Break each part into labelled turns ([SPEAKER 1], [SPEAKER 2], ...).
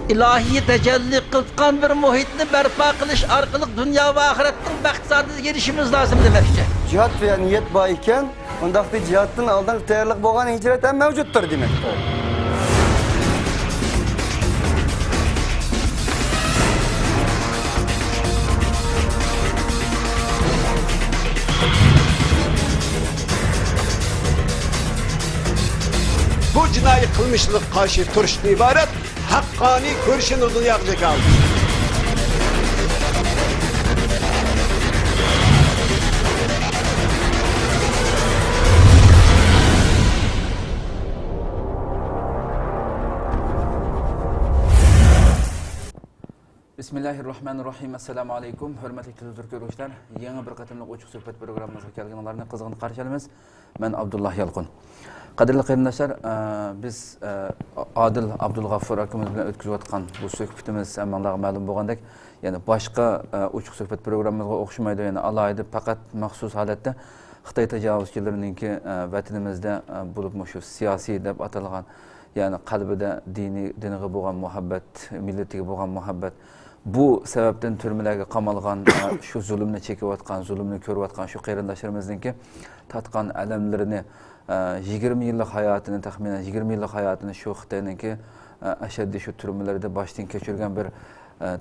[SPEAKER 1] ilahi tecelli kılkan bir muhitini berpa kılış arkalık dünya ve ahiretin baktisadına gelişimiz lazım demekçe.
[SPEAKER 2] Cihat veya niyet bağıyken, ondaki cihatın aldan tayarlık boğan hicreten mevcuttur demek.
[SPEAKER 3] Bu cinayi kılmışlık karşı turşun ibaret, hakkani görüşün uzun yakacak aldı.
[SPEAKER 4] Bismillahirrahmanirrahim. Assalamu alaikum. Hürmetli izleyiciler, yeni bir katımlık uçuk sohbet programımıza kelgenlerini kızgın karşılayımız. Ben Abdullah Yalqın. Qadirli qarindoshlar, biz Adil Abdulg'afur akamiz bilan o'tkazib o'tgan bu suhbatimiz hammalarga ma'lum bo'lgandek, ya'ni boshqa uchuq suhbat programmamizga o'xshamaydi, ya'ni alohida faqat maxsus holatda Xitoy tajovuzchilarininki vatanimizda bo'lib shu siyosiy deb atalgan, ya'ni qalbida diniga bo'lgan muhabbat, millatiga bo'lgan muhabbat, bu sababdan turmalarga qamalgan, shu zulmni chekayotgan, zulmni ko'rayotgan shu qarindoshlarimizningki tatgan alamlarini 20 yıllık hayatını, tahminen 20 yıllık hayatını şu Xitay'nınki aşaddi şu türmelerinde baştan keçirgen bir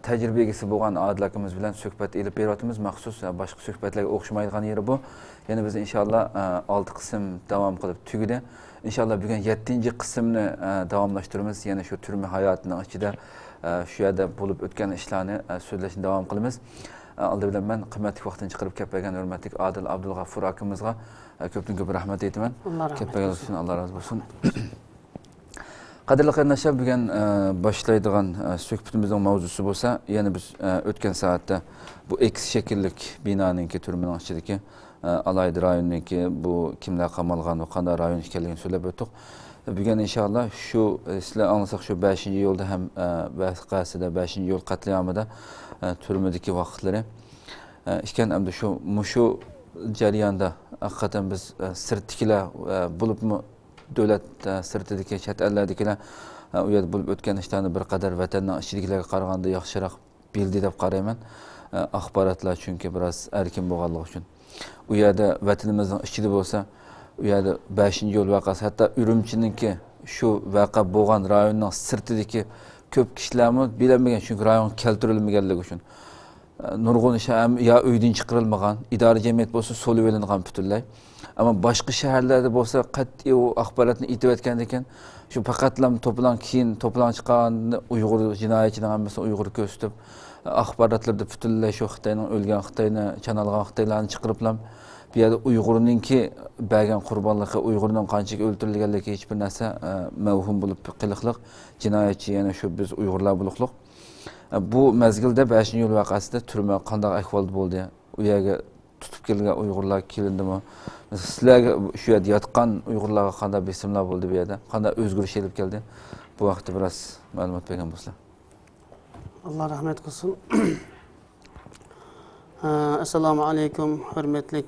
[SPEAKER 4] tecrübegisi boğan adilakımız bilen söhbet elip beriyoruz. Maxsus başka söhbetlerle okşamaydıgan yeri bu. Yani biz inşallah 6 kısım devam kılıp tügüde. İnşallah bugün 7. kısmını devamlaştırırız. Yani şu türme hayatının içinde şu yerde bulup ötken işlerini sözleşin devam kılımız. Aldı bilen ben kıymetli vaktin çıkarıp kepegen hürmetli Adil Abdulg'afur akımızga köpten köp rahmet eytimen. Kepegen olsun, Allah razı olsun. Qadirli qarindoshlar, bugün başlaydigan suhbatimizning mavzusi bo'lsa, yani biz o'tgan saatda bu X şekillik binanınki türmenin içindeki alaydı rayonunki bu kimler qamalgan ve qanday rayon ekanligini söylep o'tdik. Bugün inşallah şu sizler anlasak şu 5. yolda hem vaqasida 5. yol katliamida türmedeki vaqtları işken hem de şu jarayonda hakikaten biz sirtkilar bulup mu devlet sirtidagi chet ellardagilar u yerda bo'lib o'tgan ishlarni bir qadar vatanning ichidagilarga qaraganda yaxshiroq bildi deb qarayman. Axborotlar chunki biroz erkin bo'lganligi uchun. U yerda vatanimizning ichida bo'lsa, u yerda 5. yo'l vaqasi, hatto Urumchininki shu vaqa bo'lgan rayonning sirtidagi ko'p kishilarmi bilmagan, chunki rayon keltirilmaganligi uchun. Nurg'un ish ham ya uydan chiqarilmagan, idora jamiyat bo'lsa so'lib olingan butunlay. Ama başka şehirlerde olsa qat'iy o axborotni aytib aytgan ekan, shu faqatlam to'plan chiqqan Uyg'ur jinoyatchining hammasi Uyg'ur ko'rsatib, axborotlarda butunlay shu Xitoyning o'lgan Xitoyni, chanalgan Xitoylarni chiqariblam. Bu yerda Uyg'urninki bergan qurbonligi, Uyg'urning qanchaga o'ldirilganligi hech bir narsa mavhum bo'lib qiliqliq, jinoyatchi yana shu biz Uyg'urlar bo'liqliq. Bu mezgilda 5. yo'l vaqasida turma qanday ahvol bo'ldi? U yerga tutup kelgan Uyg'urlar kelindimi? Sizlarga shu yerda yotgan Uyg'urlarga qanday besimlar bo'ldi bu yerda? Qanday o'zgarish kelib keldi? Bu vaqtda biroz ma'lumot bergan bo'lsa.
[SPEAKER 5] Allah rahmet kılsın. Assalamu alaikum hürmetli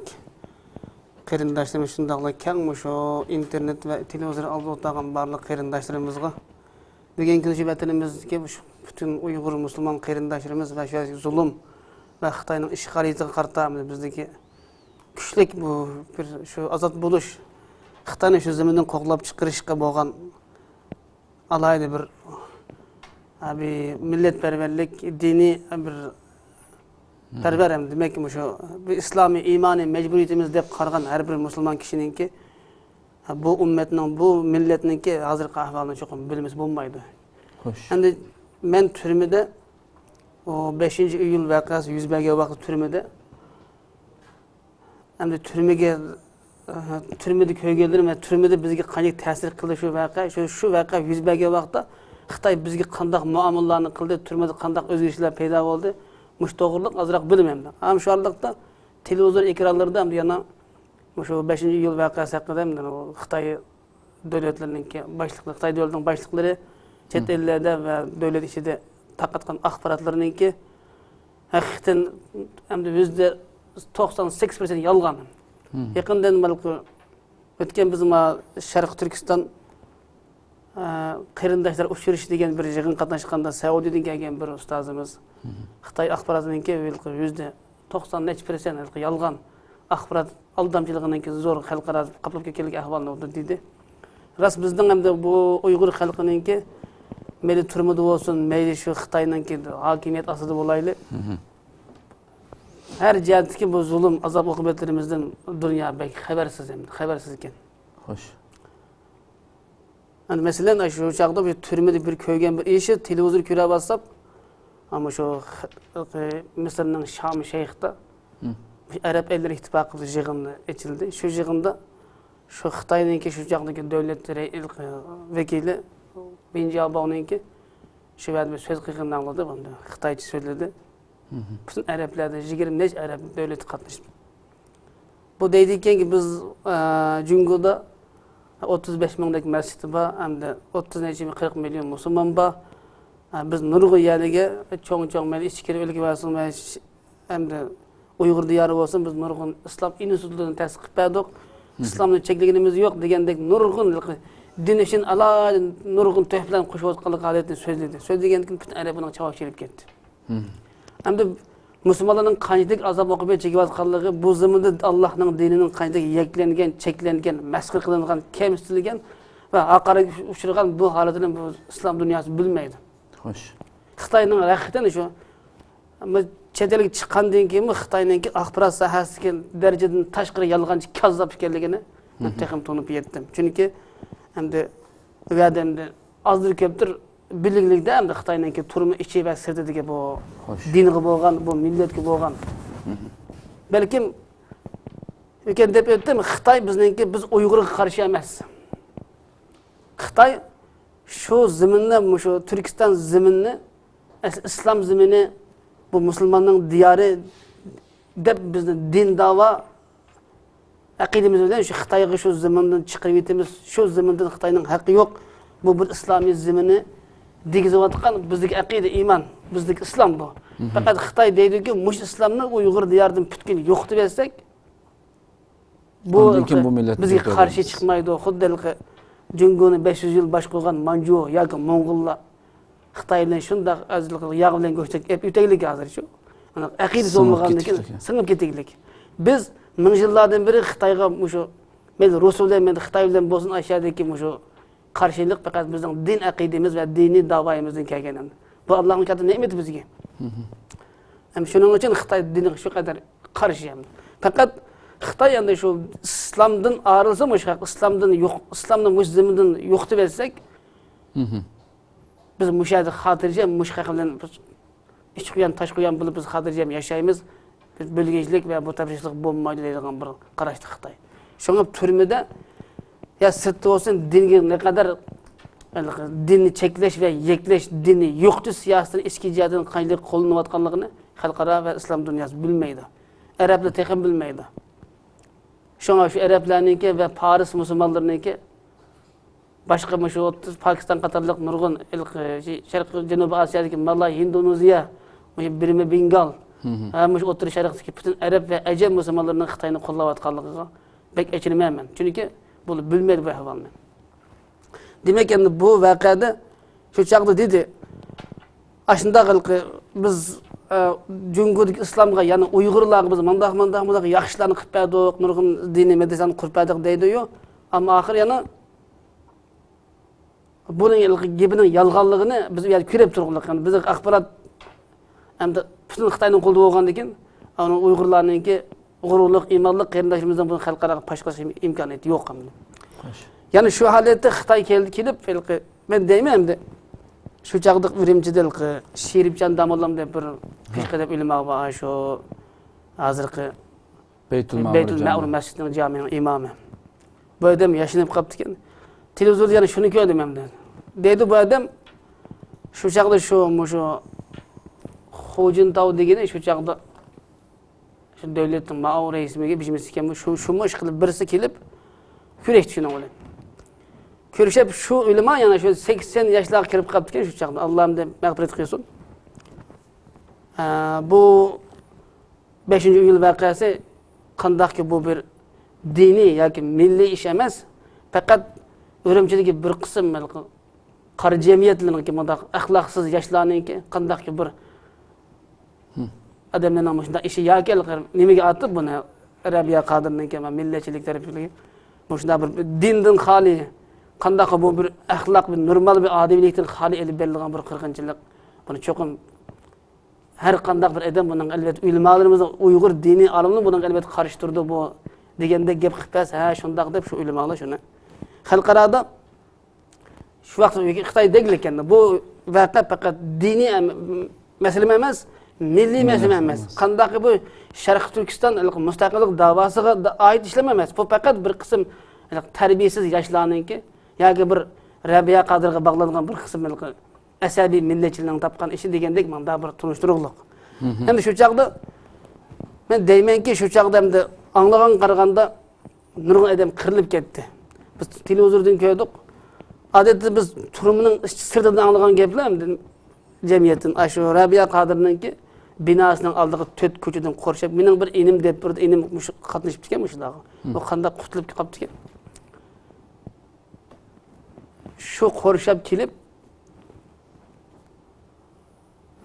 [SPEAKER 5] qarindoshlarimiz, shundaqla keng shu internet va televizor oldida o'tirgan barliq qarindoshlarımızga bugungi shu vatanimizga bütün Uyg'ur musulmon qarindoshlarimiz va shu zulm va Xitoyning ishg'oliyatiga qarata bizdagi kuchlik bu bir şu azat buluş Xitoyni şu zamindan qo'g'lab chiqarishga bo'lgan alayda bir abi millatparvarlik, diniy bir parvar ham demak şu islomiy iymoniy majburiyatimiz deb qaragan har bir musulmon kishininki bu ummatning, bu millatninki hozirgi ahvolini cho'qim bilmas bo'lmaydi. Xo'sh. Endi men turmada o 5. iyul vaqasi yuz bergan vaqt turmada hem de türmede köylülerim ve türmede bizge qanday ta'sir qildi shu vaqa, shu vaqa yuz bergan vaqtda Xitoy bizga qanday muomallarni qildi, türmede qanday o'zgarishlar paydo bo'ldi, mush to'g'riliq azroq bilmayman. Ham shu orliqda televizor ekranlarida ham yana shu 5. iyul vaqasi haqida ham Xitoy davlatlarininki boshliqlari, Xitoy davlatining boshliqlari chet ellarda va davlat ichida tarqatgan axborotlarninki haqiqatan ham de bizde 98% yalgan. Yakından balkı ötken bizim Şarkı Türkistan qarindoshlar uchirish degan bir yig'in qatnashganda Saudiyadan kelgan bir ustozimiz Xitoy axborotininki %90 necha % yolg'on axborot aldamchiligininki zo'r xalqaro qaplab ketganlik ahvolni oldi dedi. Ras bizning hamda bu Uyg'ur xalqininki mayli turmada bo'lsin, mayli shu Xitoyninki hokimiyat ostida bo'layli. Her jihatdagi bu zulm, azob oqibatlarimizdan dunyo bek xabarsiz ekan.
[SPEAKER 4] Xo'sh.
[SPEAKER 5] Yani mesela şu çağda bir türmede bir köygen bir işi televizyon küre basıp ama şu Mısır'ın Şam Şeyh'te Arap Eller İttifakı yığını açıldı. Şu yığında şu Xitay'daki şu çağdaki devletleri ilk vekili Bin Jalbağ'ınki şu verdi bir söz kıyığından aldı bunu. Xitaycı söyledi. Bütün Araplarda 20 Arap devleti katlaştı. Bu deydikken ki biz Cungo'da 35 minglik masjid var, hem de 40 milyon Müslüman var. Biz nurg'u yerga cho'ng mayli ichkari o'lka bo'lsin, hem de Uyghur diyarı olsun, biz nurg'un islom institutlarini ta'sis qilib berdik. İslamni chekligimiz yo'q degandek nurg'un din uchun alohida nurg'un tuhfalarni qo'shayotganlik holatini so'zladi. So'zlagandan keyin butun Arabning javob kelib ketdi. Hamda Müslümanların qanchalik azob oqibat chekayotganligi bu zamonda Allohning dinining qanchalik yaklangan, cheklangan, masxir qilingan, kamsitilgan va haqoratga uchragan bu holatini bu islom dunyosi bilmaydi.
[SPEAKER 4] Xo'sh.
[SPEAKER 5] Xitoyning haqiqatan shu chet elga chiqqandan keyin Xitoyning axborot sohasiga darajadan tashqari yolg'onchi kazzab ekanligini muntaqim to'nib yetdim. Chunki hamda u yerda ozdir ko'pdir biliklikda hamda Xitoyninki turmi ichi va sirtidagi bu dinga bo'lgan, bu millatga bo'lgan. Balkim ekan deb aytdim, Xitoy bizningki biz Uyg'urga qarshi emas. Xitoy shu zaminda, shu Turkiston zaminini, islom zamini, bu musulmonning diyori deb bizni din da'vo aqidamiz bilan shu Xitoyga shu zamindan chiqib yetimiz, shu zamindan Xitoyning haqqi yo'q. Bu bir islomiy zamini degizayotgan bizdagi aqida, iymon, bizdagi islom bu. Faqat Xitoy deydiki, mush islomni Uyg'ur diyoridan butkul yo'qitib bersak, bu bizga qarshi chiqmaydi. Xuddi Jungoni 500 yil bosh qo'ygan Manju yoki Mo'ng'ullar Xitoydan shunday azliq yog' bilan go'shtak ep yutaylik hozir shu. Ana aqida bo'lmagandan keyin singib ketaylik. Biz ming yillardan beri Xitoyga shu men Rasululloh men Xitoy bilan bo'lsin aşağıdaki shu qarshilik faqat bizning din aqidamiz va diniy da'voyimizdan kelgan. Bu Allohning katta ne'mati bizga. Ham shuning uchun Xitoy diniga shu qadar qarshi ham. Faqat Xitoy endi shu islomdan arilsa, islomdan yo'q, islomning muslimidan yo'qitib bersak, biz mushadi xotirjam, mushaqqa bilan ich qo'yan, tosh qo'yan bilib biz xotirjam yashaymiz. Biz bo'lg'inchilik va bu tabishlik bo'lmaydi degan bir qarashdi Xitoy. Shunga turmada ya sirtda olsun dinga ne kadar dinni cheklash va yeklash, dinni yo'qitish siyosatini ichki jihatdan qanday qo'llanayotganligini xalqaro va islom dunyosi bilmaydi. Arablar texim bilmaydi. Şuna şu Araplarninki ve Paris musulmonlarninki başka şu Pakistan qatorliq nurg'un Sharq Janubiy Osiyodagi Malay, Indoneziya, birimi Bengal, mush o'tir sharqdagi butun Arab va ajam musulmonlarning Xitoyni qo'llayotganligiga bek achinmayman. Chunki bu bilmaydi bu ahvolni. Demak endi bu voqeada shu chaqda dedi, ashunda biz Cungodagi islomga, ya'ni Uyg'urlarga biz mandaq yaxshilarni qilib berdik, nurg'un diniy madrasani qurib berdik deydi-yu, ammo oxir yana buning gapining yolg'onligini biz u yerda ko'rib turibmiz. Biz axborot hamda butun Xitoyning qo'lida bo'lgandan keyin, ana Uyg'urlarninki g'ururlik, iymonlik qarindoshlarimizdan buni xalqaro pash qilish imkoniyati yo'q ham. Ya'ni shu holatda Xitoy kelib, men deyman endi şu çağdık Ürümçi'de Şerifcan Damollam deb bir fiqh deb ilmi var şu hazırki Beytul Ma'mur Mescidinin caminin imamı. Bu adam yaşlanıp kaptıken televizyonda yani şunu gördüm hem de. Dedi bu adam şu çağda şu Hojintav degeni şu çağda şu devletin Ma'mur reisimiga bijmesiken şu ish qilib birisi kelib kürekti şunu o'ylab. Körüşüp şu ulema yana şu 80 yaşlar kirip kaptıken şu çağda Allah'ım da mağfiret kılsın. Bu 5. yıl vakası kandak ki bu bir dini yoki milliy ish emas, faqat Ürümçidagi bir qism qari jamiyatlarniki bunda axloqsiz yoshlarniki qandaqki bir adamlarning mana shunday ishi yoki nimaga atib buni Rabiya Qodirniki va millatchilik tarafligi mana shunday bir dindan xoli qandaqa bu bir axloq bir normal bir odamiylikdan xoli elib berilgan bir qirg'inchilik buni cho'qim har qandaq bir adam buning albatta ulamalarimiz Uyg'ur diniy olimlar buning albatta qarshi turdi bu deganda gap qilib ha shundaq deb shu ulamalar shuni xalqarada shu vaqt Xitoy degilgan bu vaqa faqat diniy masala emas milliy masala emas qandaq bu Sharq Turkiston mustaqillik davosiga oid ishlam emas bu faqat bir qism tarbiyasiz yoshlarniki yoki bir Rabiya Qodirga bog'langan bir qism asabiy millatchilarning topgan ishi degandek mana bir tunishtiruqliq. Endi shu chaqda men deymanki shu chaqda endi anglagan qaraganda nurg'un adam qirilib ketdi. Biz televizordan ko'rdik. Odatda biz turumning sirtidan anglagan gaplar endi jamiyatdan shu Rabiya Qodirningki binosining oldiga 4 ko'chadan qorshab mening bir inim deb bir inim qatnashib ekan shunday. Bu qanday qutulib qolibdi ekan. Shu qorshab kelib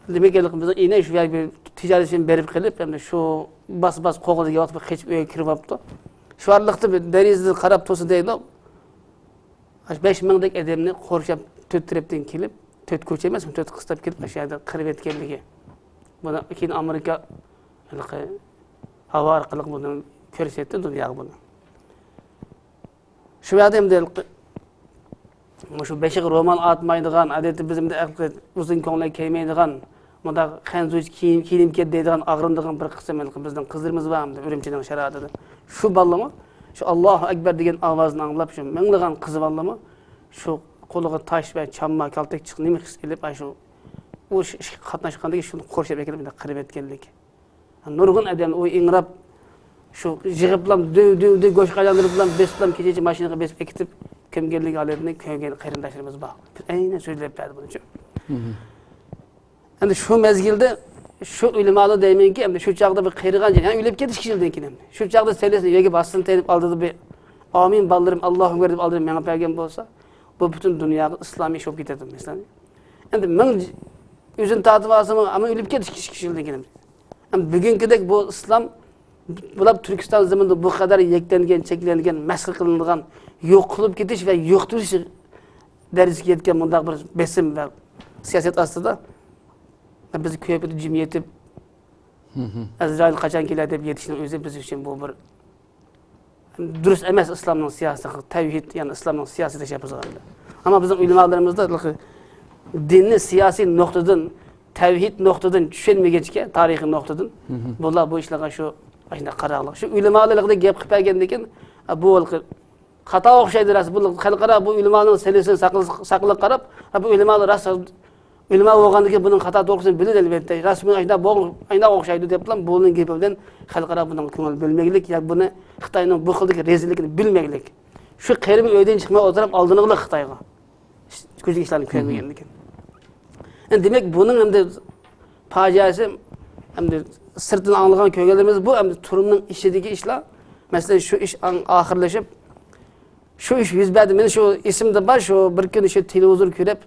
[SPEAKER 5] demek ki biz yine şu bir ticaretin berip gelip hem de şu bas qo'g'ida yotib qechib uyga kirib olibdi. Shu arliqda bir derizni qarab to'sin deydi. 5000 dek odamni qo'rshab 4 tarafdan kelib, 4 ko'cha emas, 4 qistab kelib o'sha yerda qirib etganligi. Buni keyin Amerika havo orqali buni ko'rsatdi dunyoga buni. Shu yerda ham shu beshiq roman atmaydigan, odatda bizimda uzun ko'ngil kelmaydigan Mada xanzuj kiyim deydigan ağrındigan bir qism bizning qizlarimiz bormi Urumchining sharoatida. Shu ballama, shu Allohu akbar degan ovozni anglab shu minglagan qiz ballama shu qo'liga tosh va chamma kaltak chiqib nima his qilib shu u qatnashgandagi shuni qo'rshab ekan bunday qirib etganlik. Nurg'un adam u ingrab shu yig'iblam dö go'shqalandirib bilan beslam kecha mashinaga besib ekitib kimganlik holatini ko'rgan qarindoshlarimiz bor. Aynan so'zlab berdi buning. Endi shu mezgilda shu ulamalar deymenki, endi shu chaqda bir qiyrigan yani o'lib ketish kishildan keyin. Shu chaqda selesini yo'lga bossin tenib aldida bir amin ballarim Allohu akbar deb aldirib menga bergan bo'lsa, bu butun dunyoga islomiy sho'p ketadi masalan. Endi men o'zim tatib olsam, ammo o'lib ketish kishildan keyin. Endi bugünkidek bu islom bular Turkiston zaminida bu qadar yeklangan, cheklangan, masx qilingan, yo'q qilib ketish va yo'qtirish darajasiga yetgan bundaq bir besim va siyosat ostida biz ko'pida jim yetib Azrail qachon keladi deb yetishning o'zi biz uchun bu bir durust emas islomning siyosati, tavhid, ya'ni islomning siyosati deyapmiz. Ammo bizning ulamalarımızda dinni siyosiy nuqtadan, tavhid nuqtadan tushunmagachga, tarixiy nuqtadan bular bu ishlarga shu ashuna qaraqliq. Shu ulamalarga gap qilib bergandan keyin bu xato o'xshaydi ras bu xalqaro bu ulamaning selesini saqlab qarab, bu ulamalar ras Ulama bo'lgandiki buning xato to'g'risini biladi albatta. Rasmiy ayna o'xshaydi deb bilan bo'lgan gapi bilan xalqaro buning ko'ngil bo'lmaylik yoki buni Xitoyning bu xildagi rezilligini bilmaylik. Shu qirib uydan chiqmay o'tirib oldingilar Xitoyga. Ko'zga ishlarni ko'rmaganlik. Endi demak buning endi fojiasi endi sirtdan anglagan ko'rganlarimiz bu endi turumning ishidagi ishlar. Masalan shu ish oxirlashib shu ish yuz berdi. Men shu ismda bor shu bir kun shu televizor ko'rib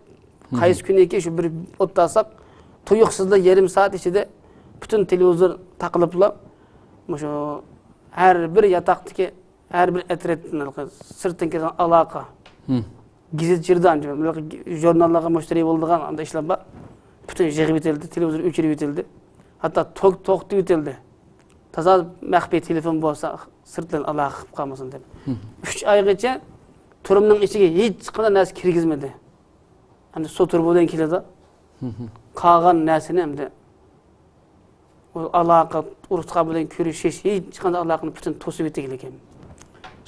[SPEAKER 5] qaysi kuniki shu bir o'tdasak tuyuqsizda yarim soat ichida butun televizor taqiliblar shu har bir yotoqdagi har bir atratdan sirtdan kelgan aloqa gazetchilardan jurnallarga mushtari bo'lgan anda ishlar bor butun yig'ib etildi televizor o'chirib etildi hatto to'xtatib etildi toza maxfiy telefon bo'lsa sirtdan aloqa qilib qolmasin deb 3 oygacha turumning ichiga hech qanday narsa kirgizmadi. Endi sotur bo'lgan keladi. Qolgan narsani endi aloqa urusqa bilan ko'rishish hech qanday aloqani butun to'sib etgan ekan.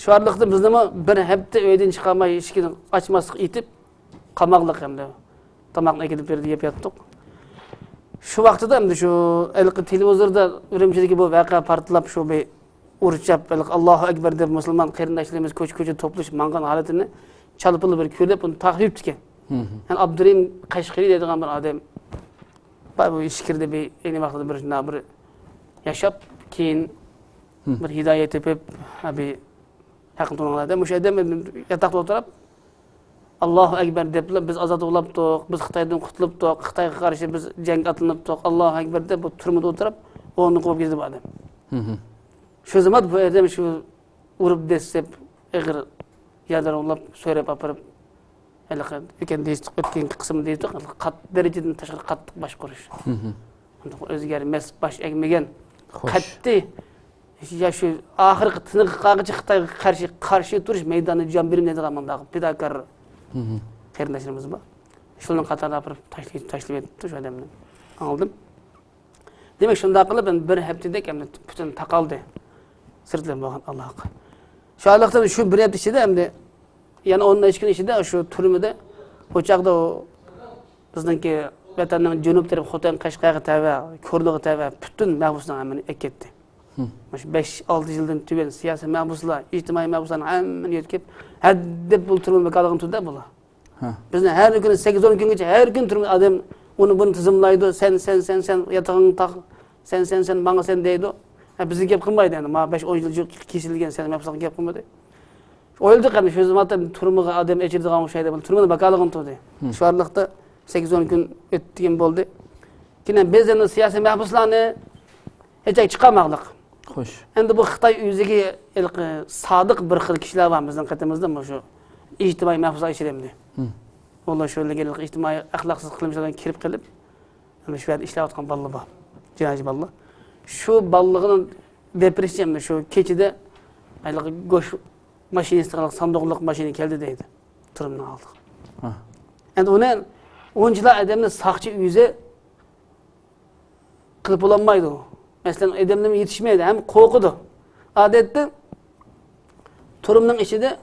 [SPEAKER 5] Shu orliqda biz nima bir hafta uydan chiqolmay eshikni ochmaslik etib qamoqliq endi. Tomoqni kelib berdi deb yotdik. Shu vaqtida endi shu ilqi televizorda Urumchidagi bu voqea portlab shu bir urchab Allohu akbar deb musulmon qarindoshlarimiz ko'cha to'plashib mangan holatini chalpilib bir ko'rib uni taqib etgan. Yani Abdurrahim Qashqari deydigan bir odam bu ishkirda bir ayni vaqtida bir yashab keyin bir hidoyat tepib bir yaqin to'nlarda o'sha odam yotoqda o'tirib Allahu Ekber deyip biz azad oluptuk, biz Xitaydan qutuluptuk, Xitayga karşı biz jang atlanıptuk, Allahu Ekber de bu turmada oturup onu koyup girdi bu adam. Şu zaman bu adam şu urup desep, eğer yadar olap, söylep apırıp, öken değiştik, ötken kısım değiştik, kat dereceden taşkır kattık baş kuruş. Özgermez, baş egmegen, kattı. Ya şu ahırkı tınık kağıcı Xitayga karşı duruş meydanı can birim neydi zamandağı pidakar kerindaşlarımız var. Şunun katarına apırıp taşlayıp ettim şu adamla. Aldım. Demek şunda akıllı ben bir heptidek hem de bütün takaldı. Sırtlarım bakın Allah'a. Şu Allah'tan şu bir hepti içinde hem de yani onun eşkin içinde şu türümüde uçakta o bizdeki vatanın cünüp tarafı Xotan Kaşqayga tava, Körlüğü tava bütün mahbuslar hemen eketti. 5-6 yıldan tüben siyasi mahbuslar, ictimai mahbusların hemen yetkip haddep bu türümün bakalığın tuda bula. Bizden her gün 8-10 gün geçe her gün türümün adam bunu tızımlaydı. Sen yatağını tak. Sen bana sen deydi. Bizi gep kılmaydı yani. 5-10 yıl kesilgen sen mahbuslar gep kılmaydı. Öldük yani şu zaman türümün adam eçirdi kalın şeyde bu türümün bakalığın tuda. Şu aralıkta 8-10 gün öttiğim oldu. Yine bizden siyasi mahbuslarını hiç çıkamaklık.
[SPEAKER 4] Hoş.
[SPEAKER 5] Endi bu Xitay yüzüge sadık bir xil kişiler var bizden katemizde mi şu ictimai mahbuslar içiremdi. Onlar şöyle gelip ictimai ahlaksız kılmışlardan kirip gelip şu yerde işler atkan ballı var. Cinayi ballı. Şu ballığının depresiyonda şu keçide goş maşinesi kalıp sandıqlıq maşini geldi deydi. Turumdan aldık. Endi onu oyuncular adamın sakçı yüze kılıp olanmaydı o. Mesela edemleme yetişmeydi, hem korkudu. Adette turumның içinde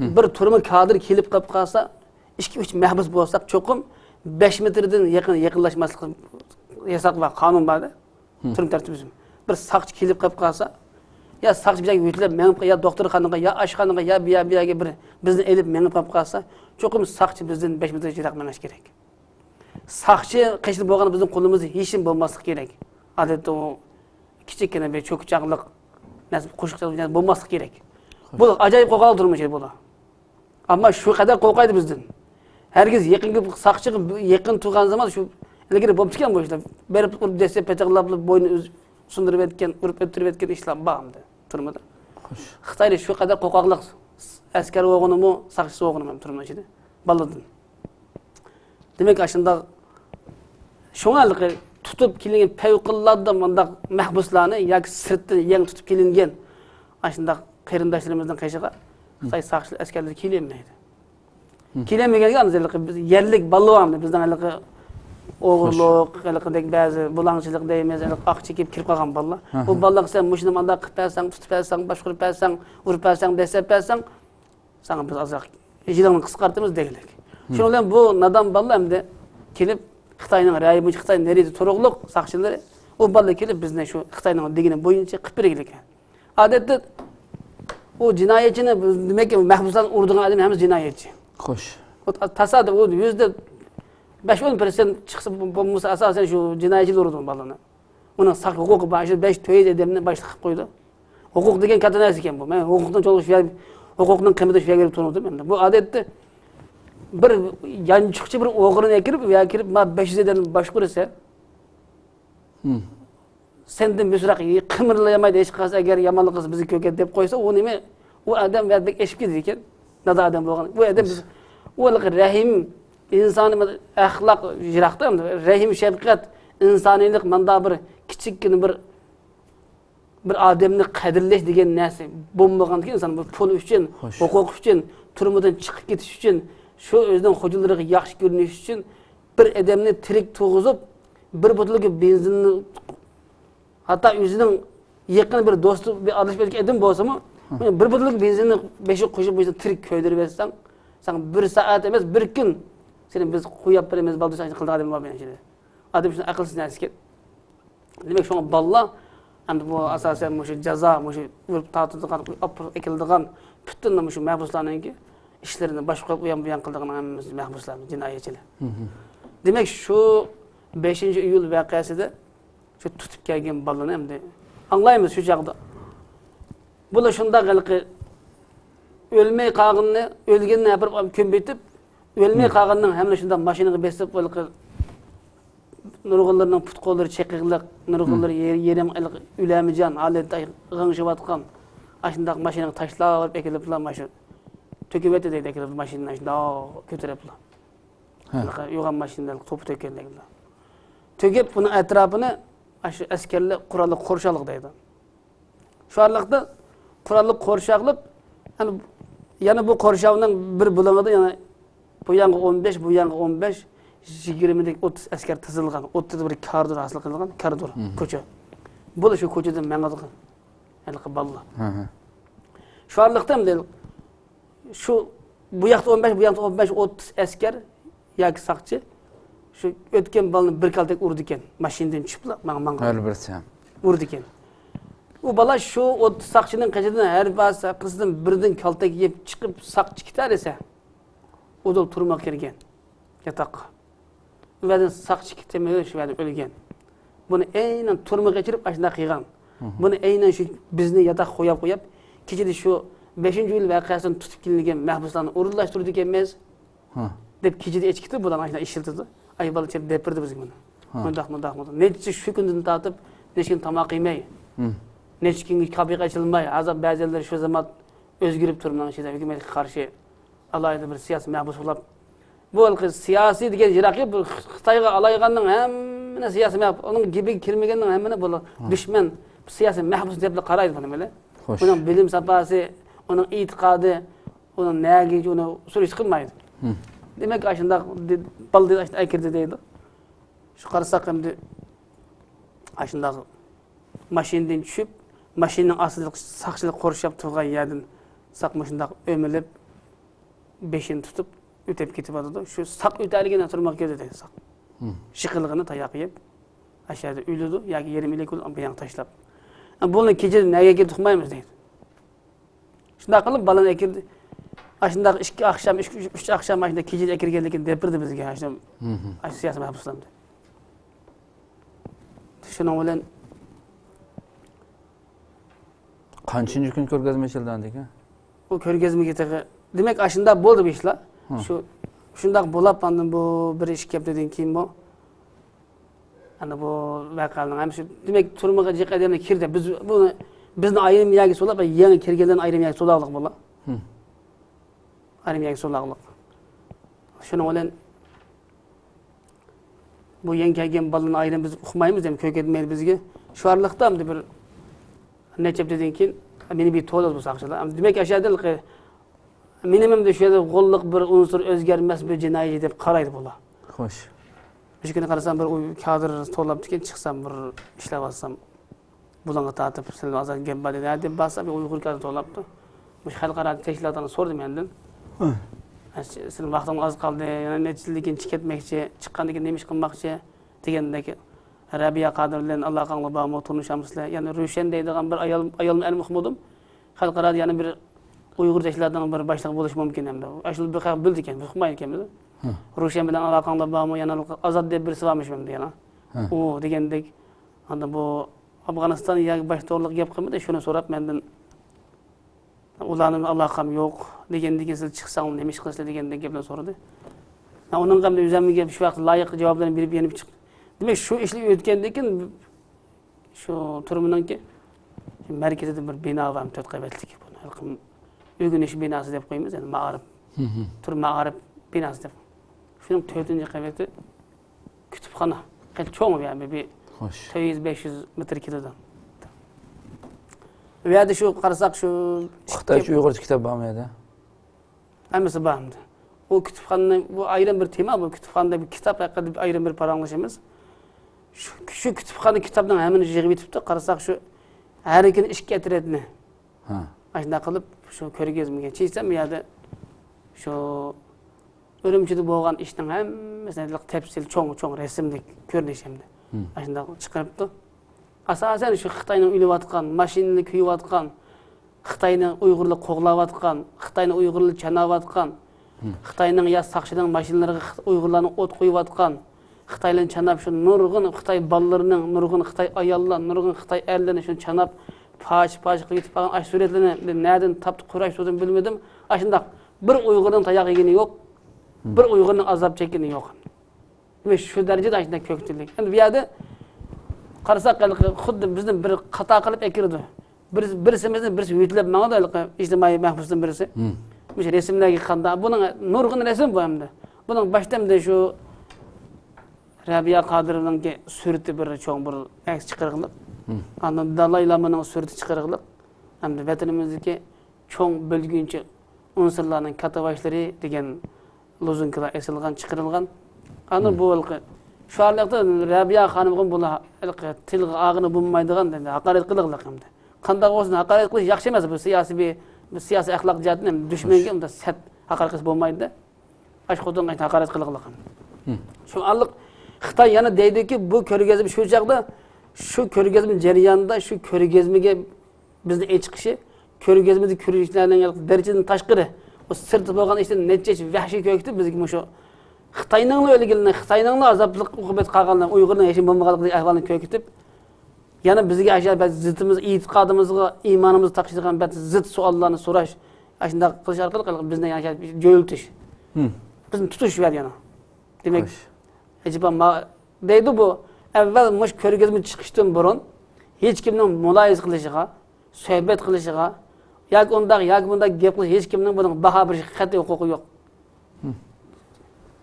[SPEAKER 5] bir turumu kadir kelip kap kalsa, 2-3 mahbus bolsak çokum 5 metreden yakınlaşmaslık yasak var, kanun vardı. Turum tertibi bizim. Bir sakçı kelip kap kalsa, ya sakçı bize yütlep menip ya doktor hanıga ya aşhanıga ya biyaga bir bizni elip menip kap kalsa, çokum sakçı bizden 5 metre jirak menaş gerek. Sakçı keşil bolğan bizning kolumuzda hech kim bolmaslik gerek. Adette o kiçikkene bir çökçaklık nasip koşukçalık bolmaslik gerek. Bu acayip qo'rqarli turmuş şey bu. Ama şu kadar qo'rqaydi bizden. Herkes yakın sakçı yakın turgan zaman şu ilgari bo'lib chiqqan bu ishlar. Berib urib desa petaqlab boyni sundirib etgan, urib o'tirib etgan ishlar bordi turmada. Xitoyda shu kadar qo'rqoqlik askar o'g'inimi, sakçı o'g'inimi turma ichida. Balladan. Demek aslında şoňalygy tutup kelingen pevqilladda mundaq mahbuslarni yoki sirtda yang tutup kelingen aslında qeyrindaşlarımızdan qaşıqa Xitoy sakçı askerleri kelenmeydi. Kelenmegenge anzırlık biz yerlik ballı vardı bizden alıqı oğurluq, alıqıdek bazı bulancılık deyimiz, aq çekip kirip qalgan balla. Bu balla sen muşunu manda qıp bersen, tutup bersen, başqırıp bersen, urup bersen, desep bersen sana biz azaq jilanını qısqartımız deyilik. Şoňlan bu nadan balla hem de kelip Xitayning raýy boýunça Xitay nerede turuqluq sakçylary o balla kelip bizne şu Xitayning degini boýunça qıp bergilik. Adetde o cinayetçini demek ki mahbuslardan urduğun adam hemiz cinayetçi.
[SPEAKER 4] Hoş.
[SPEAKER 5] O tasadüf o %5-10% çıksa bu asasen şu cinayetçiler urduğun balını. Onun sak hukuku başı 5 töyet edemini başlık koydu. Hukuk degen katta narsa eken bu. Men hukukdan çok hukukun kıymeti şuya gelip turundum endi. Bu adetde bir yançıkçı bir oğurun ekirip veya kirip 500 eden başkur ise senden bir süre kımırlayamaydı eş kız eğer yamanlı kız bizi köket deyip koysa o neme o adam verdik eşip gidiyorken nada adam boğan bu adam biz o rahim insanı ahlak jirakta rahim şefkat insanilik manda bir kiçikkina bir adamni qadrlash degan narsa bo'lmagan insan bu pul uchun huquq uchun turmudan chiqib ketish uchun şu özden hocalariga yaxshi ko'rinish uchun bir adamni tirik tug'izib bir butulga benzinni hatta o'zining yaqin bir do'sti bir alışverişe edim bo'lsa-mu bir butulga benzinni 5 qo'shib bo'lsa tirik ko'ydirib bersang sen bir saat emas bir kun seni biz qo'yib beramiz baldo'sa qildi adam bor meni. Adam shuni aqlsiz narsa ekan. Demek şu balla endi bu asasen şu jaza şu urib tatılgan ekildigan bütün şu mahbuslarninki işlerini başka uyan kıldığın hamımız mahbuslarımız, cinayetçiler. Demek şu 5. iyul vakasida şu tutup gelgen balını hem de anlayımız şu çağda. Bu da şunda ölmey qağınını, ölgenini bir kömbeytip, ölmey qağınının hemen şunda maşinaga besip bolqı nurgullarının put kolları çekiqliq, nurgulları yerem ülemican, aletay gıngışıp atqan. Aşındaq maşinaga taşlap barıp ekilip la maşın. Tökebeti deydi ekilip maşinadan şunda kötürep la. Yoğan maşinadan topu tökenlegdi. Tökep bunun etrafını aşı askerli kurallı korşalık deydi. Şu arlıqda kurallı korşaqlık yani bu korşağının bir bulunğıda yani bu yanğı 15, bu yanğı 15, 20'lik 30 asker tızılgan, 30 bir kardur asıl kılgan, kardur, koça. Bu da şu koçadan meňadyk. Yani balla. Şu arlıqda mı deyil? Şu bu yakta 15, bu yakta 15, 30 asker yaki sakçı. Şu ötken balını bir kaltek urdu iken, maşineden çıpla,
[SPEAKER 4] Öyle bir sen.
[SPEAKER 5] Urdu iken. O bala şu 30 sakçının kaçadan her basa kızdan birden kaltek yiyip çıkıp sakçı gitar ise o da turmak kergen. Yatak. Ve sakçı kitemeye şu verdim ölgen. Bunu aynen turmak geçirip aşında kıygan. Bunu aynen şu bizni yatak koyap keçidi şu 5. yıl vakasını tutup gelingen mahpuslarını urullaştırdı ekemez. Dep keçidi eçkiti budan aşında işiltirdi. Ay balı çep depirdi bizim bunu. Mındak. Neçe şu günden tatıp neçkin tamak yemey. Neçkin kapıyı açılmay. Azap bazıları şu zaman özgürüp turumdan şeyden hükümete karşı alayda bir siyasi mahpus olap. Bu ılgı siyasi digen jiraqı bu Xitayga alayganның hemmine siyasi mahpus. Onun gibi kirmegenның hemmine bu düşman siyasi mahpus dep qaraydı bana böyle. Onun bilim sapası, onun itiqadı, onun näge, onu sürüş qılmaydı. Demek aşında baldı aşında akirdi deydi. Şu qarasaq hemde aşında maşineden düşüp, maşinin asılık saqçılık korşap turgan yerden saqmışında ömülüp 5'ini tutup ötep ketip atıdı. Şu saq ötəligine turmak kerdi deydi saq. Şıqılığını tayaq yep aşağıda ölüdü yoki yerim ile kul ambayan taşlap. Bunu keçeden näge kelip tuqmaymiz deydi. Şunda qılıp balan ekirdi. Aşında 2 akşam 3 akşam aşında keçede ekirgenligini depirdi bizge aşında. Siyasi mahpuslandı. Şunun bilen
[SPEAKER 4] Qançıncı gün körgezmeçildan deki?
[SPEAKER 5] O körgezme getege. Demek aşında boldu bu işler. Şu şundaq bolap andan bu bir iş kepdeden keyin bu. Ana bu vakalının hem şu demek turmaga jiq adamna kirdi. Biz bunu bizni ayrım yagi solap, yangi kirgenden ayrım yagi solaqlyk bola. Ayrım yagi solaqlyk. Şunun bilen bu yangi kelgen balını ayrım biz uqmaymiz dem kökedmeydi bizge. Şu arlıqda bir neçepdeden keyin meni bir to'ladi bu saqçılar. Demek aşağıda minimum de şöyle qo'lliq bir unsur o'zgarmas bir jinoyat deb qaraydi bular.
[SPEAKER 4] Xo'sh.
[SPEAKER 5] Bir kuni qarasam bir kadr to'lab ekan chiqsam bir ishlab olsam bularga tatib sizlar azal gap bor edi deb basam Uyg'ur kadr to'labdi. Bu xalqaro tashkilotdan so'radim mendan. Sizning vaqtingiz oz qoldi, yana necha yildan ketmoqchi, chiqqandan keyin nima ish qilmoqchi degandagi Rabiya Qadir bilan Alloh qanlı bağımı tunuşamızlar. Yani Rüşen deydiğim bir ayolum el muhmudum. Xalqaro yani bir Uyghur teşkilatından bir başlık buluş mümkün hem de. Aşıl bir qaq bildi ekan, uqmay ekan bizi. Rüşen bilan Alloh qanlı bağımı yana azad deb birisi varmış mende yana. O degandek anda bu Afganistan yoki baştorliq gap qilmadi, shuni so'rab mendan ularning aloqam yo'q degandek siz chiqsang nima ish qilasizlar degandek gaplar so'radi. Onun ham o'zimga gap shu vaqt loyiq javoblarni berib yenib chiqdi. Demek şu işli ötkendik şu turumununki merkezde bir bina var, 4 qavatlik bunu. Ögün iş binası deb qo'yamiz, yani ma'arif. Tur ma'arif binası deb. Şunun 4-nji qavatı kütüphana. Qancha cho'ng yani bir 300-500 metr kilodan. Ve ya da şu qarasak şu
[SPEAKER 4] Xitoycha Uyg'urcha kitob bormi edi?
[SPEAKER 5] Hammasi bordi. O kütüphanenin bu ayrı bir tema, bu kütüphanede bir kitap hakkında ayrı bir paranlaşımız. Şu kütüphane kitapdan hemen yig'ib etibdi. Qarasak şu har ikini ish ketiretini. Aşında qilib şu ko'rgazmaga chiysam ya da şu Ürümchide bo'lgan ishning hammasini tafsil cho'ng rasmlik ko'rinishimda. Aşında chiqaribdi. Asosan şu Xitoyning uylayotgan, mashinani kuyayotgan, Xitoyning Uyg'urlik qo'g'layotgan, Xitoyning Uyg'urlik chanayotgan, Xitoyning ya saqchining mashinalariga Uyg'urlarni o't qo'yayotgan, Xitoylarni chanab şu nurg'un Xitoy bolalarining, nurg'un Xitoy ayollar, nurg'un Xitoy erlarini şu chanab paç qilib yetib qolgan ash suratlarni nereden tapdı qurashtirdim bilmedim. Aşındaq bir Uyg'urning tayoq yegani yo'q, bir Uyg'urning azob chekkani yo'q. Ve şu derecede aşında kökçülük. Yani bir yerde qarasak xuddi bizni bir xato qilib ekirdi. Birisi yutilib manga da ijtimoiy mahbusdan birisi. Bu resimdagi qanda buning nurg'un resim bu hamda. Buning boshdan shu Rabiya Qodirovning surati bir cho'ng bir aks chiqarig'liq. Ana Dalay Lama'nın surati chiqarig'liq. Hamda vatanimizdagi cho'ng bo'lguncha unsurlarning katavashlari degan lozunkalar esilgan chiqarilgan. Ana bu şu anlıkta Rabia Hanım'ın buna tilg'i ağını bulmaydigan dedi, hakaret qiliqliq hamda. Qanday olsun hakaret qilish yaxshi emas, bu siyosiy axloq jihatdan dushmanga unda sat hakaret qilish bo'lmaydi. Ash xudon hakaret qiliqliq. Şu anlık Xitoy yana deydiki bu ko'rgazma shu chaqda shu ko'rgazma jarayonida shu ko'rgazmaga bizni chiqishi, ko'rgazmada ko'rishlarning darajadan tashqari o sirti bo'lgan ishdan necha vahshiy ko'kdi bizga shu Xitoyning o'ligini, Xitoyning azobli uqubat qilganlar, Uyg'urning yashab bo'lmaganligi ahvolini ko'kitib, yana bizga ashar zidimiz, e'tiqodimizga, iymonimizni taqishtirgan zid savollarni so'rash, shunda qilish orqali bizni yana jo'yiltish. Bizni tutish var yana. Demak, acaba deydi bu avval mush ko'rgazma chiqishdan burun hech kimning muloyiz qilishiga, suhbat qilishiga, yoki undaq yoki bundaq gap qilish hech kimning buning baho berish qat'iy huquqi yo'q.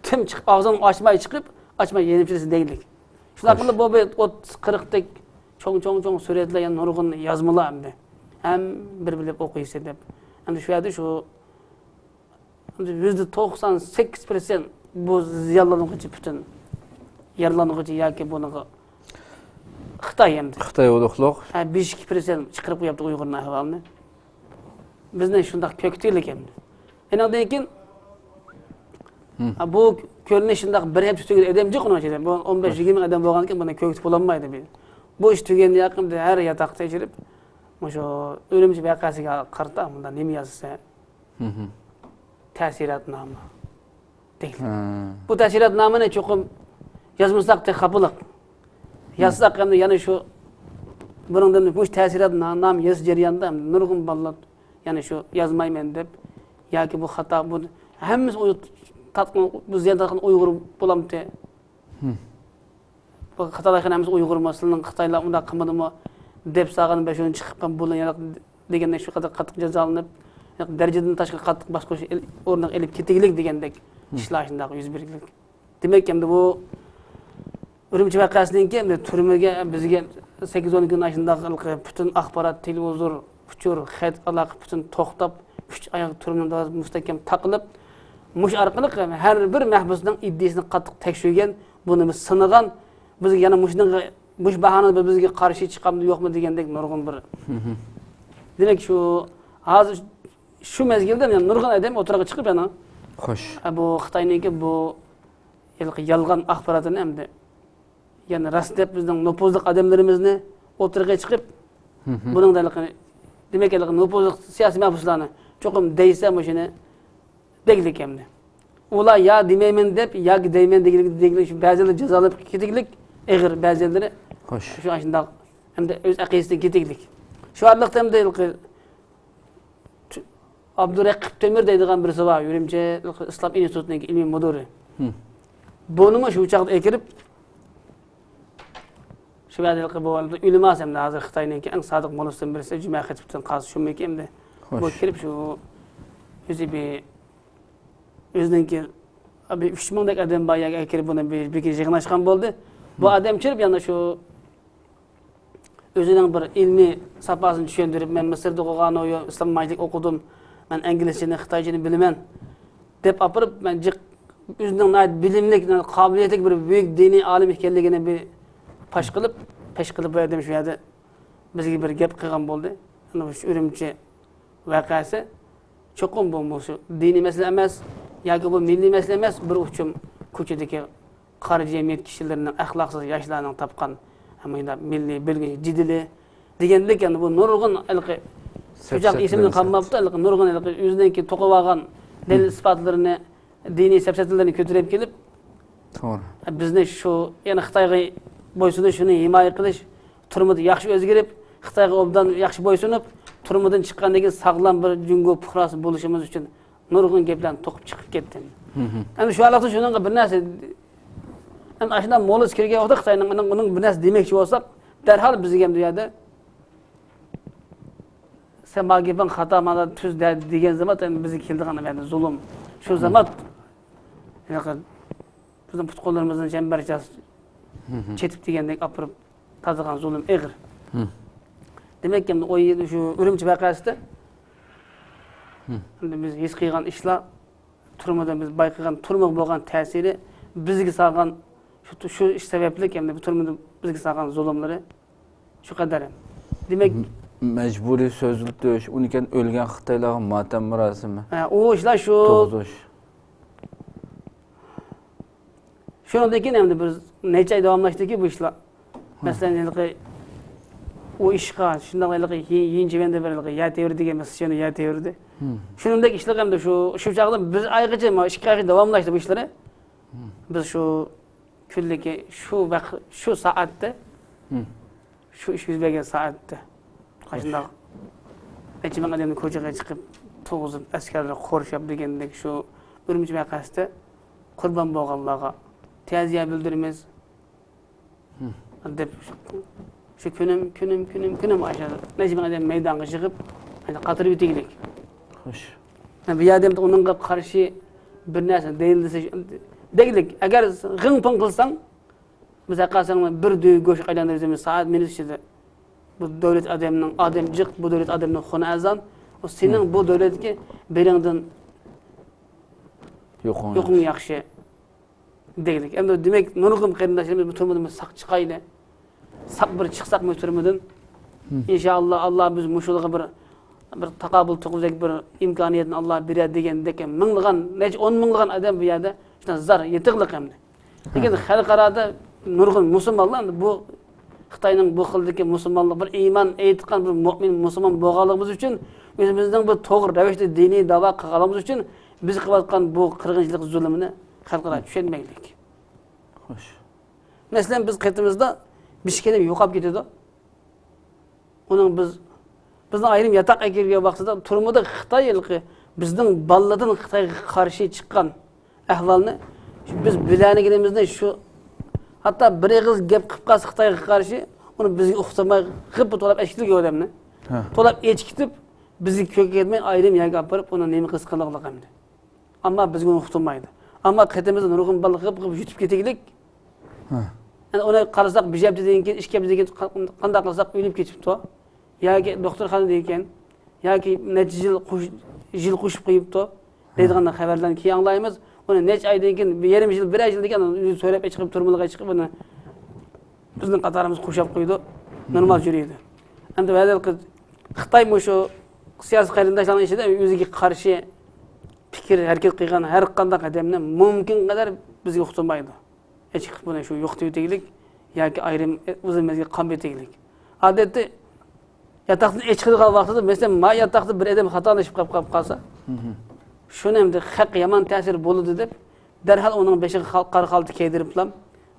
[SPEAKER 5] Kim çıkıp ağzını açmay yenip çizsin değildik. Şunlar hakkında bu bir 30-40'lık çoğun suretler yani nurgun yazmalı hem bir bilip okuyusu edip. Hem de şu yerde şu %98% bu ziyalanıcı bütün yarlanıcı yaki bunu Xitay hem de.
[SPEAKER 4] Xitay oluqluq.
[SPEAKER 5] 5-2% çıkırıp yaptı Uygur'un ahvalını. Bizden şundak köktüylük hem de. En keyin bu ko'rinishindaq bir hep tutugan adam yo'q uni ichida. Bu 15-20 adam bo'lgan ekan, buni ko'ktib bo'lmaydi bu. Bu ish tuganda yaqinda har yotoqda ichirib, o'sha o'limchi vaqasiga qarta bunda nima yozsa? Ta'siratnoma. Deydi. Bu ta'siratnomani cho'qim yozmasak da xafalık. Yazsak ham yana shu buningdan bu ta'siratnoma yoz jarayonida nurg'un ballar yana shu yozmayman deb yoki bu xato bu hammasi bu ziyadatın Uygur bulamdı. Bu Xitay'daki namiz Uygur masalının Xitaylar unda qılmadı mı dep sağın beşön çıkıp bulan yana degende şu kadar qattiq jazalanıp dereceden taşqı qattiq başqa ornaq elip ketiglik degendek işlaşınдағы yüz birlik. Demek ki bu Ürümçi vaqasından keyin türmege bizge 8-10 gün aşınдағы bütün axbarat, televizor, uçur, xat aloqa bütün to'xtab, 3 oyoq turmida mustahkam taqilib mush orqali har bir mahbusning iddiasini qattiq tekshirgan, buni biz sinagan, bizga yana mush bahona bizga qarshi chiqamdi yo'qmi degandek nurg'un bir. Demak shu hozir shu mezgilda nurg'un odam o'tirg'a chiqib yana
[SPEAKER 4] Xo'sh.
[SPEAKER 5] Bu Xitoyniki bu yolg'on axborotini hamda yana rastlab bizning nupuzli odamlarimizni o'tirg'a chiqib buning demak nupuzli siyosiy mahbuslarni cho'qim deysa shuni deglik hamda. Ular ya demeymen deb, ya deymen deglik ba'zilar jazolab ketiglik, ig'ir ba'zilari.
[SPEAKER 4] Xo'sh.
[SPEAKER 5] Shu ashunda hamda o'z aqidasidan ketiglik. Shu orliqda hamda Abdurraqib Temir deydigan birisi var, Ürümçi İslam İnstitutining ilmiy mudiri. Bunimi shu chaqda ekirib shu yerda bu ulamas hamda hozir Xitoyninki eng sodiq mulasidan birisi Juma xatibdan qazi shumiki hamda bu kirib shu o'zi bir özünki abi 3000 dak adam bayağı ekirib buni bir yig'nashgan bo'ldi. Bu adam kirib yana shu o'zining bir ilmiy sapasini tushuntirib, men Misrda o'qigan, islom majlik o'qidim, men inglizchani, xitoychani bilaman deb apirib, men o'zining bilimlik, qobiliyatli bir buyuk diniy olim ekanligini bir pash qilib bu adam shu yerda bizga bir gap qilgan bo'ldi. Ana shu Ürümçi vaqasi cho'qim bu shu diniy masala emas, yoki bu milliy masala emas, bir uchun ko'chadagi qari jamiyat kishilarining axloqsiz yoshlarning topgan hamda milliy bilgi jidili degandek, yani bu nurg'un Hocam ismini qolmabdi, nurg'un o'zininki to'qib olgan dalil isbotlarini, diniy sapsatlarni ko'tarib kelib,
[SPEAKER 4] to'g'ri.
[SPEAKER 5] Bizni shu yana Xitoyga bo'ysunish, shuni himoya qilish, turmush yaxshi o'zgarib, Xitoyga obdan yaxshi bo'ysunib, turmudan chiqqandan keyin sog'lom bir jungo puhrasi bo'lishimiz uchun nurg'un gaplarni to'qib chiqib ketdi. Endi shu vaqtda shunga bir narsa endi ashundan mo'lis kirgan vaqtda Xitoyning uning bir narsa demoqchi bo'lsak, darhol bizga ham deyadi. Sen bana gaping xato, mana tuz degan zaman endi bizga keldigan endi zulm. Shu zaman bizning putqonlarimizning chambarchasi chetib degandek apirib tazigan zulm eg'ir. Demek ki o şu Ürümçi vakasida biz his qilgan ishlar turmadan biz bayqagan turmaq bo'lgan ta'siri bizga salgan şu ish sababli endi bu turmada bizga salgan zulmlari shu qadar. Demek
[SPEAKER 4] Mecburi sözlüktüş, uniken ölgen Xitaylarga matem murasimi.
[SPEAKER 5] O işler şu şundan keyin endi biz necha oy davomlashdiki bu ishlar. Masalan, o işqa shundaqlik yinchivenda berilgan yatever degan emas, shuni yateverdi. Shuningdek ishlar ham shu chaqda biz aygacha 2 oy davomlashdi bu ishlar. Biz shu kunligi shu soatda shu ish yuz bergan soatda qashunda necha ming odamni ko'chaga chiqib to'g'izib askarlar qo'rshab degandek shu Ürümçi vaqasida qurbon bo'lganlarga ta'ziya bildiramiz. Deb şu günüm aşağıda. Necmi adam meydana çıkıp katırıp ötegilik.
[SPEAKER 4] Hoş.
[SPEAKER 5] Bir adam da onunla karşı bir narsa değildiyse değilik. Eğer gın kılsan biz akasan bir düğü göç aylandıracağımız saat minut içinde bu devlet adamının adamcık, bu devlet adamının konu azan o senin bu devlet ki birinden yokun yakşı değilik. Hem de demek nurgum kardeşlerimiz bu turmadığımız sak çıkayla sabır çıksak mı turmadan inşallah Allah biz muşuluğa bir takabül tuğuzak bir imkaniyetini Allah birer degandek minglagan, neçe 10 minglagan adam bu yerda işte zar yetiqliq hamdi. Lekin xalqarada nurg'un musulmonlar bu Xitoyning bu xildagi musulmonlar bir iymon aytgan bir mu'min musulmon bo'lganligimiz uchun o'zimizning bu to'g'ri ravishda diniy da'vo qilganimiz uchun biz qilayotgan bu qirg'inchilik zulmini xalqaro tushunmaylik.
[SPEAKER 4] Xo'sh.
[SPEAKER 5] Masalan biz qaytimizda Bishkekda yo'qolib ketadi. Uning bizning ayrim yataq ekirgan vaqtida turmada Xitoylik bizning balalardan Xitoyga qarshi chiqqan ahvolni biz bilanligimizda shu hatta bir og'iz gap qilib qolsa Xitoyga qarshi uni bizga uqtirmay qilib to'lab eshitdik odamni. To'lab echkitib bizga ko'kka ketmay ayrim yerga olib borib uni nima qilib qilganlik hamdi. Ammo bizga uni uqtirmaydi. Ammo qaytimizda nurg'un balla qilib yutib ketaylik. Yani ona qarasak bijabdi degan keyin ishga bizga qanday qilsak o'lib ketibdi. Yoki doktorxona degan yoki necha yil qo'shib qo'yibdi. Deydigan xabarlarni keyin anglaymiz. Uni necha oydan keyin 1,5 yil, 1 yil degan so'rab chiqib turmuliga chiqib uni bizning qatorimiz qo'shib qo'ydi. Normal yuriydi. Endi va'dal Xitoy shu siyosiy qarindoshlarning ichida o'ziga qarshi fikr harakat qilgan har qanday qadamni mumkin qadar bizga uqtirmaydi. Hech buni shu yo'qtib teglik yoki ayrim o'zimizga qambi teglik. Odatda yataqdan chiqadigan vaqtida masalan ma yataqda bir odam xatolashib qolib qolsa, shuni endi haq yomon ta'sir bo'ladi deb darhol uning beshiga qora xalta kiydirib ham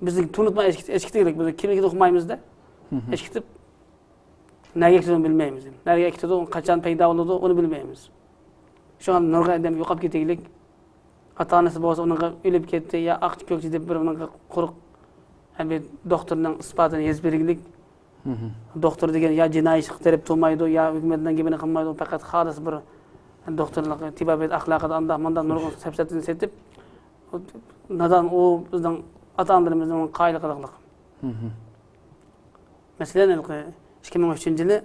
[SPEAKER 5] bizni tunutmay echkitdik. Biz kimligini o'qimaymizda. Echkitib nega ekitini bilmaymiz. Nega ekitidi, qachon paydo bo'ladi, uni bilmaymiz. Shu ham nurg'a odam yo'qolib ketaylik. Ata-onasi bo'lsa unga o'lib ketdi, ya aqchi ko'kchi deb bir unga quruq doktorning isbotini yezib beraylik. Doktor degan ya jinoiy ish qilib turmaydi, ya hukumatdan gapini qilmaydi, faqat xolis bir doktorlik tibobiyat axloqida anda nurg'un safsatini setib nadan o bizning ata-onalarimizning qoyil qiliqliq. Masalan, 2003-yili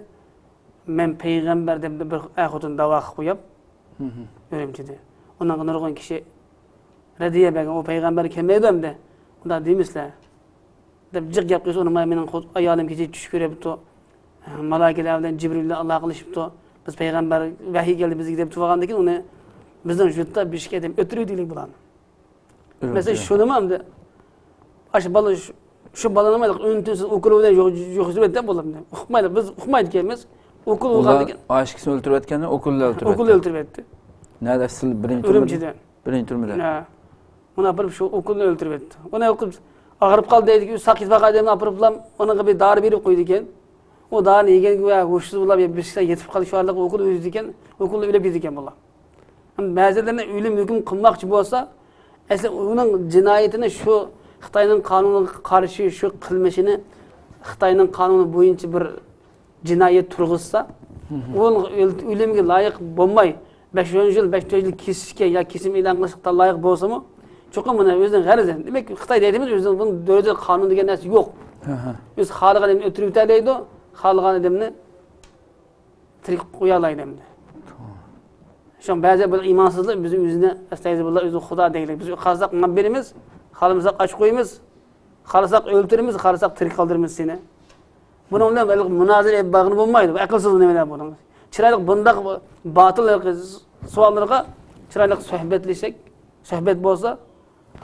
[SPEAKER 5] men payg'ambar deb bir ayxotun da'vo qilib qo'yib, Ürümçide. Ondan nurg'un kishi radiya bergan, o payg'ambar kelmaydi hamda. Unda deymizlar. Deb jiq gap qilsa, uni mening ayolim kecha tush ko'ryapti. Malaikalardan Jibrillar Alloh qilishibdi. Biz payg'ambar vahiy keldi bizga deb turgandan keyin uni bizning yurtda Bishkekka deb o'tirib deylik bularni. Mesela şunu hamda aş bala şu balanamadık ünitesiz okulu yok hizmetten bulalım. Okumaydı biz okumaydık gelmez. Okul olgandı.
[SPEAKER 4] Aşkısını öldürüp etkeni okulla öldürüp
[SPEAKER 5] Okul öldürüp etti.
[SPEAKER 4] Nerede sil birinci
[SPEAKER 5] Ürümçide.
[SPEAKER 4] Birinci turmada.
[SPEAKER 5] Ha. Ona yapıp şu okulunu öldürüp etti. Ona okul ağırıp kaldı dedik. Sakit vakademini yapıp lan ona bir dar verip koydu iken. O daha neygen güya hoşsuz bulab bir şey yetip kalı şu arada okul özdiken okulda öyle gidiken bulab. Bazılarına ölüm hüküm kılmakçı olsa aslında onun cinayetini şu Xitayning kanununa karşı şu kılmışını Xitayning kanunu boyunca bir cinayet turguzsa onun ölümge layık bulmay 5 yıl 5 yıl kesişke ya kesim ilan kılışıkta layık bolsa mı? Çokum buna özün garizen. Demek ki Xitay dediğimiz özün bunun dördü kanun degan narsa yok. Biz xalq adamni ötürüp ötəlaydi, xalq adamni tirik qo'yalaydi endi. Şu ba'zi bir imansızlık bizim yüzüne estağfurullah özü Xudo deylik. Biz qalsak man berimiz, xalımızaq aç qo'yimiz, xalsak o'ltirimiz, xalsak tirik qoldirimiz seni. Bunun bilan bir munozara ep bag'ini bo'lmaydi. Bu aqlsiz nimalar bu. Chiroyli bundaq batıl savollarga chiroyli suhbatlashsak, suhbat bo'lsa,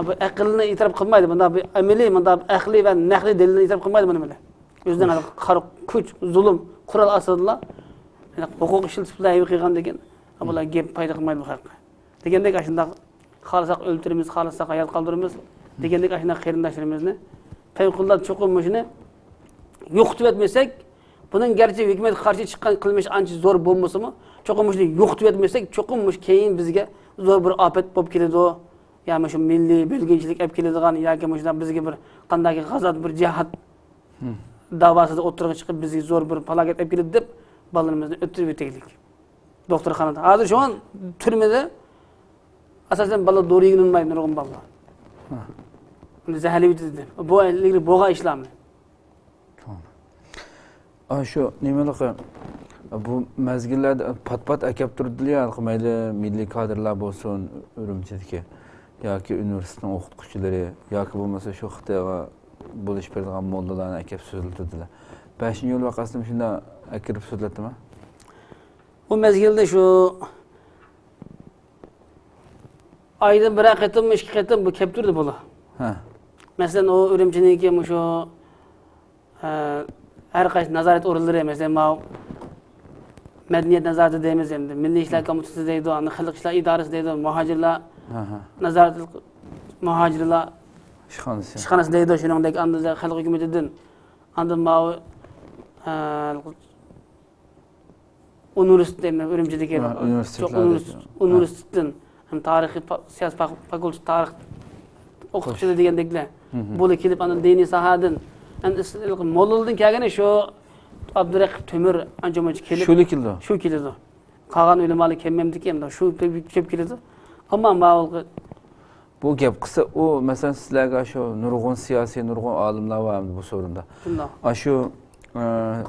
[SPEAKER 5] bu aqlni e'tirof qilmaydi. Bunda bir amaliy, bunda aqli va naqli dalilni e'tirof qilmaydi buni bilan. O'zidan kuch, zulm, qural asırlar. Huquq ishlatib qilgan degan, bular gap paydo qilmaydi bu haqda. Degandek ashunda xalsak o'ltirimiz, xalsak hayot qoldirimiz, degandek ashunda qarindoshlarimizni favqulodda cho'qinishini yo'qitib etmasak, bunun gerçi hükümet karşı çıkan kılmış anca zor bulması mı? Çoğunmuşunu yo'qitib etmesek, çoğunmuş keyin bizge zor bir afet bolup keledi o. Yani şu milli bölgençilik ep keledigan yoki muşundan bizge bir qandaki g'azat bir cihat davasida o'tirg'i chiqib bizge zor bir falokat ep keledi deb balalarimizni o'tirib o'taylik. Doktorxonada. Hozir şu an türmede asasen bala doğru yig'ilmaydi nurg'un balalar. Zahli o'tdi. Bu ilgili bo'g'a ishlamdi.
[SPEAKER 4] Şu nimalar bu mezgillerde pat akap turdilar, mayli milliy kadrlar bo'lsin, Urumchidagi yoki universitetning o'qituvchilari yoki bo'lmasa shu Xitoyga bo'lish beradigan mollalarni akap so'zlatdilar. 5-yo'l vaqasida shunda akirib so'zlatdimi?
[SPEAKER 5] Bu mezgilde şu ayda bir qatim, 2 qatim bu kep turdi bola.
[SPEAKER 4] Ha.
[SPEAKER 5] Mesela o Urumchidagi şu her qaysi nazorat o'rinlari mesela Medeniyet nazareti deyimiz endi. Milli ishlar komiteti deydi, xalq ishlar idorasi deydi, muhojirlar nazorat muhojirlar ishxonasi deydi, shuningdek anda xalq hukumatidan anda universitet Urumchidagi universitetdan ham tarixiy siyosat fakulteti tarix o'qituvchilari degandeklar. Bo'la kelib anda diniy sohadan mollalardan kelgani şu Abdurrahim Tömür ancamoch kelib shu keldi. Qolgan o'limali kelmamdiki endi shu kelib keldi. Ammo ma'lum
[SPEAKER 4] bu gap qilsa o masalan sizlarga shu nurg'un siyosiy nurg'un olimlar var bu sorunda. Shu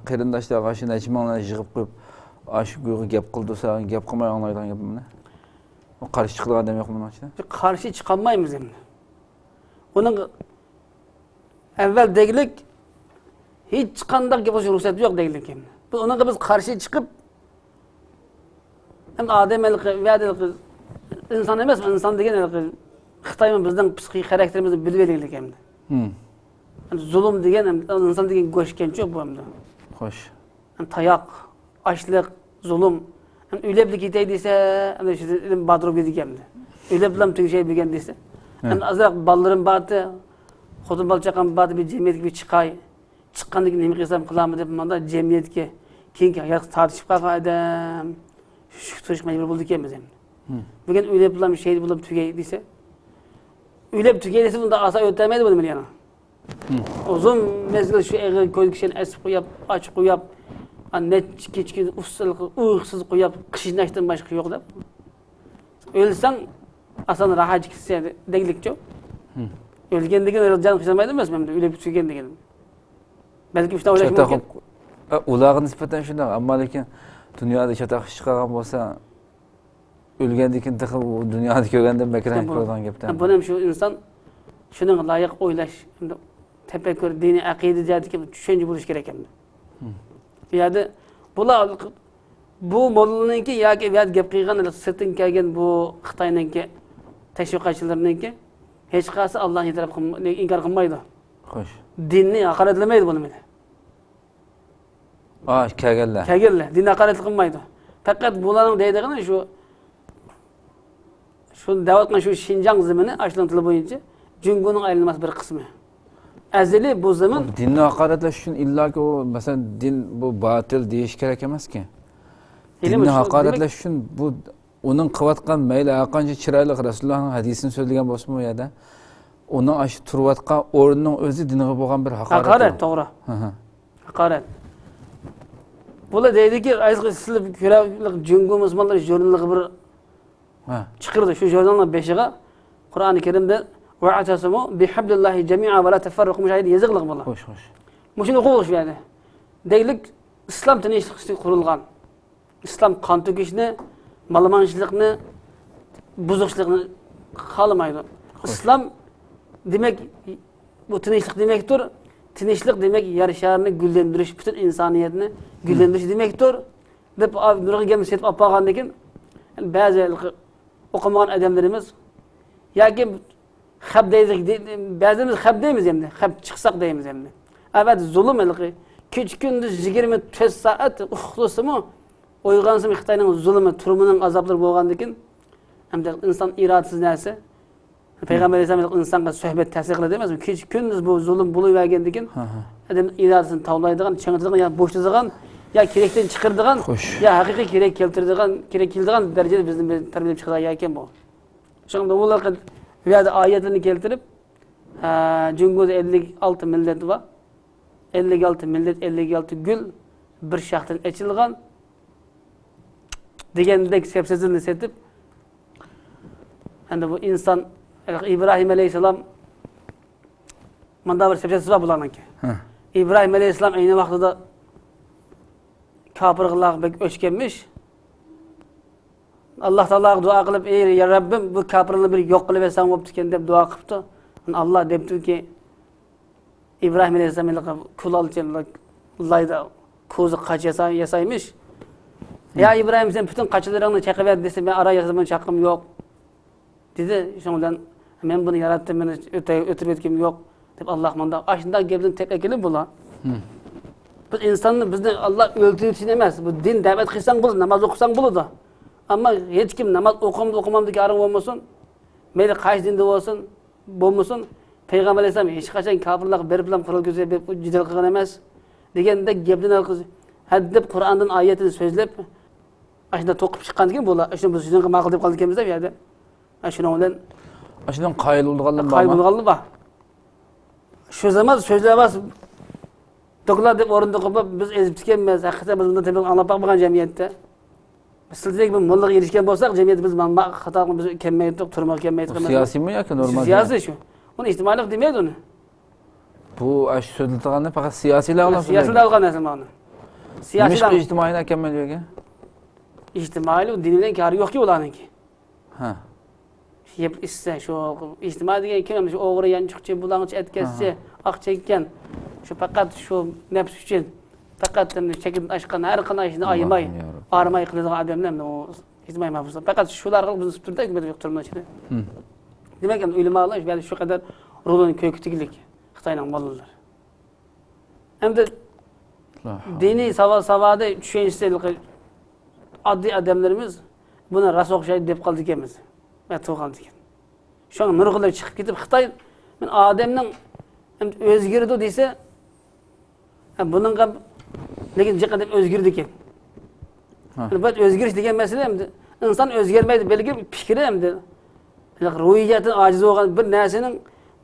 [SPEAKER 4] qarindoshlarga shu najmonlar yig'ib qo'yib shu gap qildi-sa gap qilmay anglaydigan gapmi? O qarshi chiqadigan odam yo'qmi bunga?
[SPEAKER 5] Qarshi chiqolmaymiz endi. Uning evvel deglik hiç qandaq gap ruxsat yo'q deglik endi. Biz unaga biz qarshi chiqib hem odamlik va inson emas, inson degan Xitoyning bizning psixik xarakterimizni bilib olaylik endi. Zulm degan inson degan go'shgan yo'q bu endi.
[SPEAKER 4] Xo'sh.
[SPEAKER 5] Tayoq, ochlik, zulm. O'liblik ketay desa, ana shu badrub dedik endi. O'lib bilan tugashay degan desa. Azroq ballalarim bordi. Xotin bola chaqam bordi, bir jamiyatga bir chiqay. Chiqqandan keyin nima qilsam qilaman deb manda jamiyatga keyingi hayot tortishib qolgan odam shu turishga majbur bo'ldik ekanmiz endi. Bugun o'ylab bilan şey bo'lib tugay desa, o'ylab tugay desa bunda asa o'tmaydi buni yana. Uzun mezgil shu eg'ir ko'ykishini asib qo'yib, ochib qo'yib, net kechki usul uyqusiz qo'yib, qishnashdan boshqa yo'q deb. O'lsang asan rahat ketsa deglikcho. O'lgandan keyin jon qishlamaydi emasmi? O'ylab tugagan degan. Belki işte öyle mümkün.
[SPEAKER 4] Ularga nisbatan shunday, ammo lekin dunyoda chatoq chiqqan bo'lsa, o'lgandan keyin dunyoda ko'rganda makran ko'rgan gapdan.
[SPEAKER 5] Buni ham shu inson shuning loyiq o'ylash, tafakkur, diniy aqida jihatiga tushuncha bo'lish kerak endi. Yani bular bu mo'lliniki yoki gap qilgan sirtin kelgan bu Xitoyningki tashviqotchilarningki hech qaysi Allohning tarafidan inkor qilmaydi.
[SPEAKER 4] Xo'sh.
[SPEAKER 5] Dinni haqoratlamaydi buni meni.
[SPEAKER 4] Kelganlar.
[SPEAKER 5] Dinni haqorat qilmaydi. Faqat bularning deydigani shu da'vat qilgan shu Xinjiang zimini ashlan tili bo'yicha Jungoning aylanmas bir qismi. azali bu zaman
[SPEAKER 4] Dinni haqoratlash uchun illaki o masalan din bu batil deyish kerak emas ki. Dinni haqoratlash uchun bu onun qilayotgan mayli har qancha chiroyli Rasulullohning hadisini so'zlagan bo'lsin bu yerda uning ash turayotgan o'rnining o'zi dinga bo'lgan bir haqorat.
[SPEAKER 5] haqorat, to'g'ri. Haqorat. Bular deydiki, ayzg'i sizlar ko'ralik jungo musulmonlar jurnaliga bir chiqirdi. Shu jurnalning beshiga Qur'oni Karimda wa'tasimu bihablillahi jami'a va la tafarraqu mujahid yazıqliq bular.
[SPEAKER 4] Xo'sh, xo'sh.
[SPEAKER 5] Mushuni o'qish yani. Deylik islom tinchlikda qurilgan. İslam qon to'kishni, malamanchilikni, buzuqchilikni xohlamaydi. İslam demek bu tinchlik demektir. Tinchlik demek yer sharini gullendirish, bütün insoniyatni gullendirish demektir. Deb nurga gelmiş etib apağan lekin ba'zi o'qimagan odamlarimiz yoki xab deydik, ba'zimiz xab deymiz endi, xab chiqsaq deymiz endi. Evet zulm ilqi. Kech kunduz 24 saat uxlasimi, uyg'onsimi Xitoyning zulmi, turmuning azoblari bo'lgandan keyin hamda inson irodasiz narsa. Peygamber Aleyhisselam insonga suhbat ta'sir qiladi emasmi? Kech kunduz bu zulm bo'lavergandan keyin adam irodasini tavlaydigan, changitadigan, ya bo'shtadigan, ya kerakdan chiqirdigan, ya haqiqiy kerak keltiradigan darajada bizni tarbiyalab chiqargan ekan bu. Shunda ular bu yerda oyatlarni keltirib, Jungo'da 56 millat var. 56 millet, 56 gül bir şahtan açılgan degandek sepsizini setip endi bu insan İbrahim Aleyhisselam manda bir sepsiz var bularnınki. İbrahim Aleyhisselam aynı vaqtida kafirlik bek o'chganmish. Allah Taala dua qilib, "Ey ya Rabbim, bu kafirlikni bir yo'q qilib bersan bo'pti ekan" deb duo qilibdi. Allah debdiki İbrahim Aleyhisselam'ın kul alçılayda kozu kaç yasaymış. Ya İbrahim sen bütün kaçılarını çekiver dese ben ara yazımın çakım yok. Dedi şundan ben bunu yarattım, beni ötürüp etkim yok. Deyip Allah manda aşında geldim tek ekelim bula. Bu insanı bizden Allah öldürüp sinemez. Bu din davet kılsan bulur, namaz okusan bulur da. Ama hiç kim namaz okumamdaki arın olmasın. Meyli kaç dinde olsun, bulmasın. Peygamber Aleyhisselam hiç kaçan kafirlik bir bilan qurul gözü cidal qilgan emas deganda gapdan alqiz haddib Qur'ondan oyatini so'zlab ashunda to'qib chiqqandan keyin bo'lar. Shuni biz shunga ma'qul deb qoldik ekanmiz-da bu yerda. Shuni bilan
[SPEAKER 4] Ashundan qoyil bo'lganlar bormi?
[SPEAKER 5] Qoyil bo'lganlar bor. Shu zaman so'zlamaz do'qlar deb o'rinda qo'yib biz ezib tikamiz. Haqiqatan biz bundan tabiiy anglab bo'lgan jamiyatda sizlik bir mollaga erishgan bo'lsak, jamiyat biz xatolarni biz kelmaydik, turmoq kelmaydik.
[SPEAKER 4] Siyosiymi yoki normal?
[SPEAKER 5] Siyosiy shu. Onu ihtimallik demaydi onu.
[SPEAKER 4] Bu aş so'zilganda faqat siyosilar oladi.
[SPEAKER 5] Siyosilar olgan narsa mana.
[SPEAKER 4] Siyosilar ijtimoiy ekanmi yo'qmi?
[SPEAKER 5] Ijtimoiy u dindan kari yo'q-ku ularniki.
[SPEAKER 4] Ha.
[SPEAKER 5] Yeb issa shu ijtimoiy degan kim shu o'g'ri yanchiqchi bulanchi etkazchi, oq chekkan. Shu faqat shu nafs uchun faqat chekib ashqan har qanday ishni ayamay, armay qiladigan odamlar o ijtimoiy mavzuda. Faqat shular qilib biz turda hukmat yo'q turmay ichida. Demek ki ulamalar böyle şu kadar rolünün kökütülik Xitoyning bolalar. Hem de dini savada düşüncesilik adli adamlarımız buna ras o'xshaydi deb qoldik ekanmiz. Va to'g'andik ekan. Şu nurg'ular chiqib ketib Xitoy men odamning o'zgardi desa buning lekin jiqadib o'zgardi ekan. Bu o'zgarish degan masala endi inson o'zgarmaydi, belki fikri endi ruhiyatın aciz olan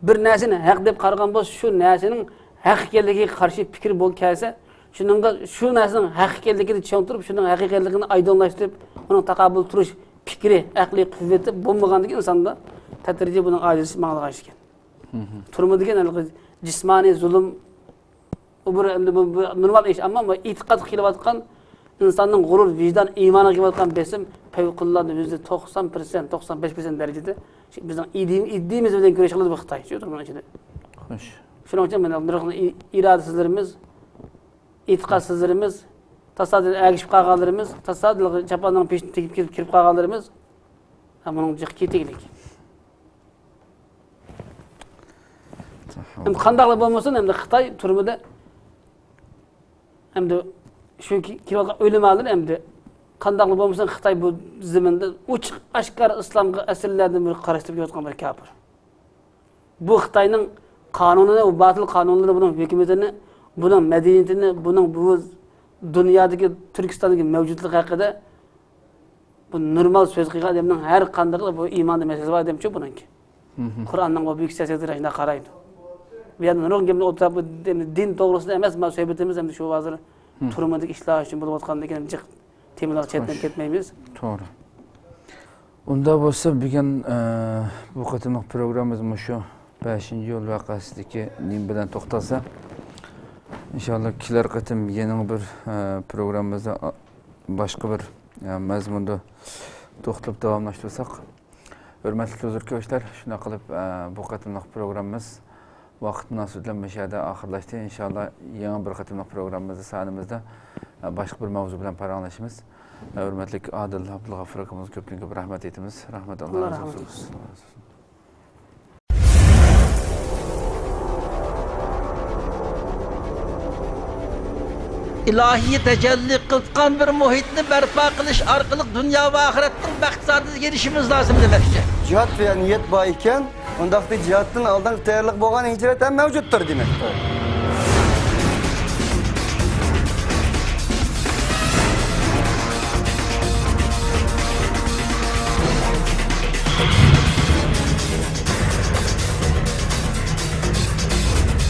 [SPEAKER 5] bir nesini hak deyip qaragan bo'lsa, şu nesinin hak ekanligiga qarshi fikr bo'lib kelsa, shuningga shu narsaning hak ekanligini tushuntirib, shuning haqiqatligini aydınlaştırıp, uning taqabul turish fikri, aqliy quvvati bo'lmaganligi insonda tadrijiy buning ojizi ma'noga ekan. Turmaydigan jismoniy zulm bu normal ish, ammo e'tiqod qilayotgan insonning g'urur, vijdon, iymoniga qilayotgan besim fevqulloda %90%, 95% derecede bizden iddiğimiz bilen güreş kıldı bu Xitoy. Şu durumdan içinde.
[SPEAKER 4] Xo'sh.
[SPEAKER 5] Şunun için men iradasizlerimiz, itiqadsizlerimiz, tasadüq agishib qolganlarimiz, tasadüq chapanning peshini tegib kirib qolganlarimiz buning jiq keteglik. Hem qandaqlar bo'lmasin, hem de Xitoy turmida hem de shu kirib o'limalar hem de qandaqlı bo'lmasa Xitoy bu zaminda uch ashkar islomga asrlardan bir qarashtirib yotgan bir kafir. Bu Xitoyning kanununu, o batıl kanunları, bunun hükümetini, bunun medeniyetini, bunun bu dünyadaki, Türkistan'daki mevcutluk hakkında bu normal söz kıyığa deminin her kandırılı bu imanda meselesi var demiş bununki. Kur'an'dan o büyük siyasetleri içinde karayın. Bir yandan nurun gemini oturup bu din doğrusunda emez ma söhbetimiz hem de şu vazır turmadık işler için bulup atkandakinden cık teminler çetmen ketmeyimiz.
[SPEAKER 4] Doğru. Unda bolsa bugün bu qatımlıq programımız şu 5. yol vaqasidagi nim bilan to'xtalsa, inşallah kelar qatım yeni bir programımızda başqa bir mazmunda to'xtalib davomlashtirsak. Hörmətli huzurkəşlər, şuna qılıb bu qatımlıq programımız vaqt münasibətilə məşədə axırlaşdı. İnşallah yeni bir qatımlıq programımızda sahnimizdə başqa bir mavzu bilan paranlaşımız. Hörmətli Adil Abdülğafur haqqımız köpkün köp rəhmət etimiz. Rəhmət Allah razı olsun.
[SPEAKER 1] İlahi tecelli kılkan bir muhitni berpa kılış arkalık dünya ve ahirettin baxt saadetiga erişimiz lazım demekçe.
[SPEAKER 2] Cihat veya niyet bay iken, ondaqda cihatın aldan tayyorlik bo'lgan hicret ham mavjuddir demek.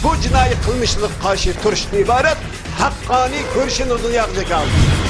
[SPEAKER 3] Bu cinayi kılmışlık karşı turuşdan ibaret hakkani görüşün uzun yakacak aldı.